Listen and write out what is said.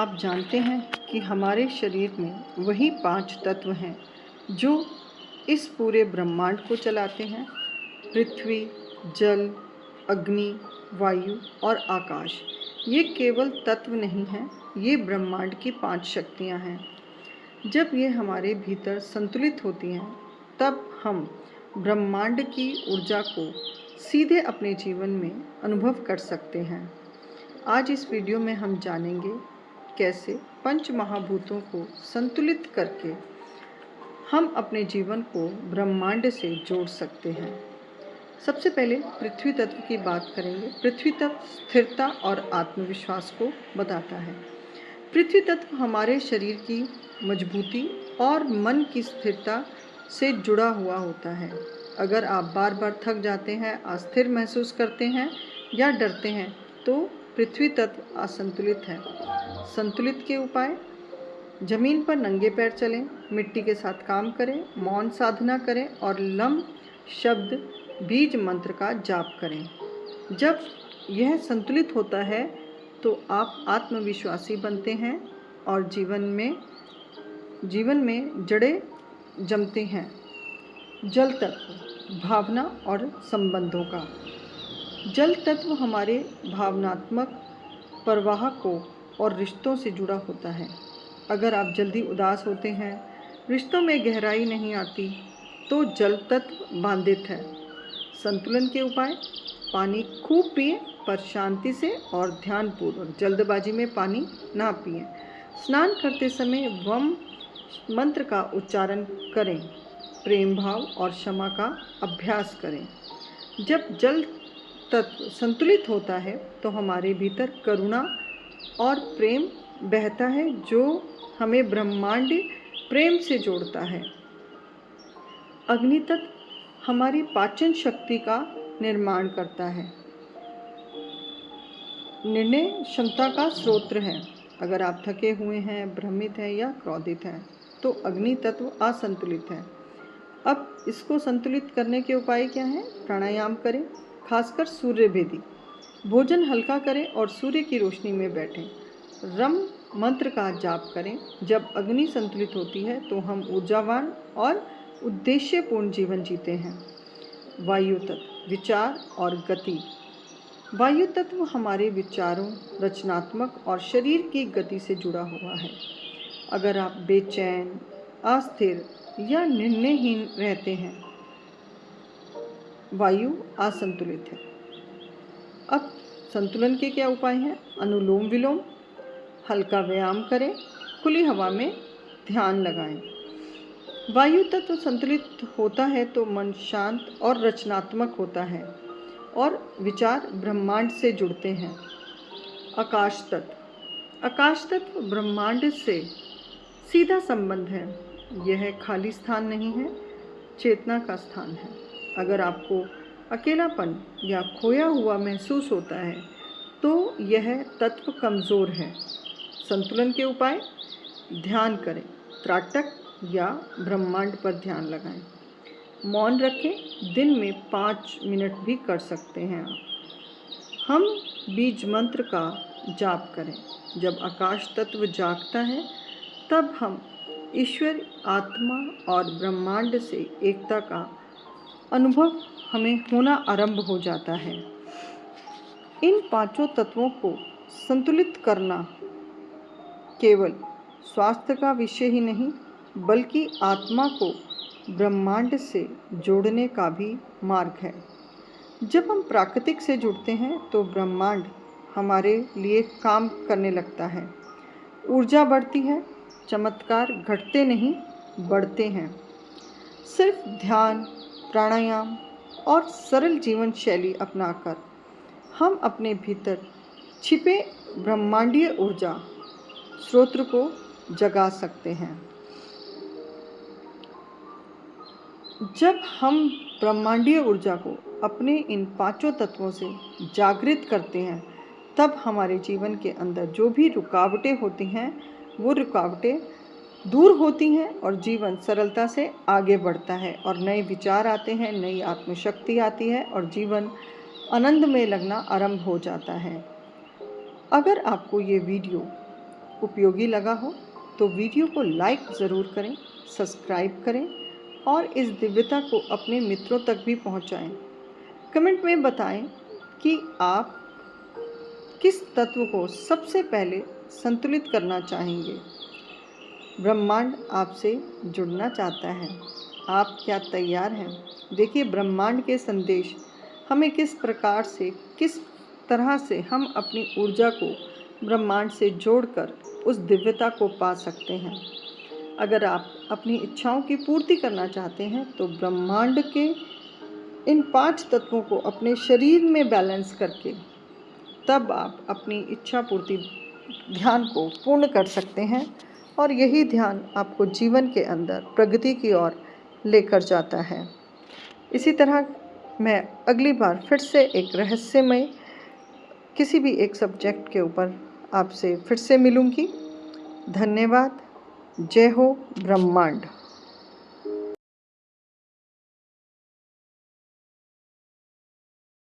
आप जानते हैं कि हमारे शरीर में वही 5 तत्व हैं जो इस पूरे ब्रह्मांड को चलाते हैं। पृथ्वी, जल, अग्नि, वायु और आकाश। ये केवल तत्व नहीं हैं, ये ब्रह्मांड की 5 शक्तियाँ हैं। जब ये हमारे भीतर संतुलित होती हैं, तब हम ब्रह्मांड की ऊर्जा को सीधे अपने जीवन में अनुभव कर सकते हैं। आज इस वीडियो में हम जानेंगे कैसे पंच महाभूतों को संतुलित करके हम अपने जीवन को ब्रह्मांड से जोड़ सकते हैं। सबसे पहले पृथ्वी तत्व की बात करेंगे। पृथ्वी तत्व स्थिरता और आत्मविश्वास को बताता है। पृथ्वी तत्व हमारे शरीर की मजबूती और मन की स्थिरता से जुड़ा हुआ होता है। अगर आप बार बार थक जाते हैं, अस्थिर महसूस करते हैं या डरते हैं, तो पृथ्वी तत्व असंतुलित है। संतुलित के उपाय: जमीन पर नंगे पैर चलें, मिट्टी के साथ काम करें, मौन साधना करें और लम शब्द बीज मंत्र का जाप करें। जब यह संतुलित होता है तो आप आत्मविश्वासी बनते हैं और जीवन में जड़ें जमते हैं। जल तत्व भावना और संबंधों का। जल तत्व हमारे भावनात्मक प्रवाह को और रिश्तों से जुड़ा होता है। अगर आप जल्दी उदास होते हैं, रिश्तों में गहराई नहीं आती, तो जल तत्व बाधित है। संतुलन के उपाय: पानी खूब पिएं, पर शांति से और ध्यानपूर्वक। जल्दबाजी में पानी ना पिएं। स्नान करते समय वम मंत्र का उच्चारण करें। प्रेम भाव और क्षमा का अभ्यास करें। जब जल तत्व संतुलित होता है तो हमारे भीतर करुणा और प्रेम बहता है, जो हमें ब्रह्मांड प्रेम से जोड़ता है। अग्नि तत्व हमारी पाचन शक्ति का निर्माण करता है, निर्णय क्षमता का स्रोत है। अगर आप थके हुए हैं, भ्रमित हैं या क्रोधित हैं, तो अग्नि तत्व असंतुलित है। अब इसको संतुलित करने के उपाय क्या हैं? प्राणायाम करें, खासकर सूर्य भेदी। भोजन हल्का करें और सूर्य की रोशनी में बैठें। रम मंत्र का जाप करें। जब अग्नि संतुलित होती है तो हम ऊर्जावान और उद्देश्यपूर्ण जीवन जीते हैं। वायु तत्व विचार और गति। वायु तत्व हमारे विचारों, रचनात्मक और शरीर की गति से जुड़ा हुआ है। अगर आप बेचैन, अस्थिर या निर्णयहीन रहते हैं, वायु असंतुलित है। अब संतुलन के क्या उपाय हैं? अनुलोम विलोम, हल्का व्यायाम करें, खुली हवा में ध्यान लगाएं। वायु तत्व संतुलित होता है तो मन शांत और रचनात्मक होता है और विचार ब्रह्मांड से जुड़ते हैं। आकाश तत्व ब्रह्मांड से सीधा संबंध है। यह खाली स्थान नहीं है, चेतना का स्थान है। अगर आपको अकेलापन या खोया हुआ महसूस होता है, तो यह तत्व कमज़ोर है। संतुलन के उपाय: ध्यान करें, त्राटक या ब्रह्मांड पर ध्यान लगाएं। मौन रखें, दिन में 5 मिनट भी कर सकते हैं। हम बीज मंत्र का जाप करें। जब आकाश तत्व जागता है, तब हम ईश्वर, आत्मा और ब्रह्मांड से एकता का अनुभव हमें होना आरंभ हो जाता है। इन 5 तत्वों को संतुलित करना केवल स्वास्थ्य का विषय ही नहीं, बल्कि आत्मा को ब्रह्मांड से जोड़ने का भी मार्ग है। जब हम प्राकृतिक से जुड़ते हैं तो ब्रह्मांड हमारे लिए काम करने लगता है। ऊर्जा बढ़ती है, चमत्कार घटते नहीं, बढ़ते हैं। सिर्फ ध्यान, प्राणायाम और सरल जीवन शैली अपनाकर हम अपने भीतर छिपे ब्रह्मांडीय ऊर्जा स्रोत को जगा सकते हैं। जब हम ब्रह्मांडीय ऊर्जा को अपने इन 5 तत्वों से जागृत करते हैं, तब हमारे जीवन के अंदर जो भी रुकावटें होती हैं, वो रुकावटें दूर होती हैं और जीवन सरलता से आगे बढ़ता है और नए विचार आते हैं, नई आत्मशक्ति आती है और जीवन आनंद में लगना आरंभ हो जाता है। अगर आपको ये वीडियो उपयोगी लगा हो तो वीडियो को लाइक ज़रूर करें, सब्सक्राइब करें और इस दिव्यता को अपने मित्रों तक भी पहुंचाएं। कमेंट में बताएं कि आप किस तत्व को सबसे पहले संतुलित करना चाहेंगे। ब्रह्मांड आपसे जुड़ना चाहता है। आप क्या तैयार हैं? देखिए, ब्रह्मांड के संदेश हमें किस प्रकार से, किस तरह से हम अपनी ऊर्जा को ब्रह्मांड से जोड़कर उस दिव्यता को पा सकते हैं। अगर आप अपनी इच्छाओं की पूर्ति करना चाहते हैं तो ब्रह्मांड के इन 5 तत्वों को अपने शरीर में बैलेंस करके तब आप अपनी इच्छा पूर्ति ध्यान को पूर्ण कर सकते हैं और यही ध्यान आपको जीवन के अंदर प्रगति की ओर लेकर जाता है। इसी तरह मैं अगली बार फिर से एक रहस्यमय किसी भी एक सब्जेक्ट के ऊपर आपसे फिर से मिलूंगी। धन्यवाद। जय हो ब्रह्मांड।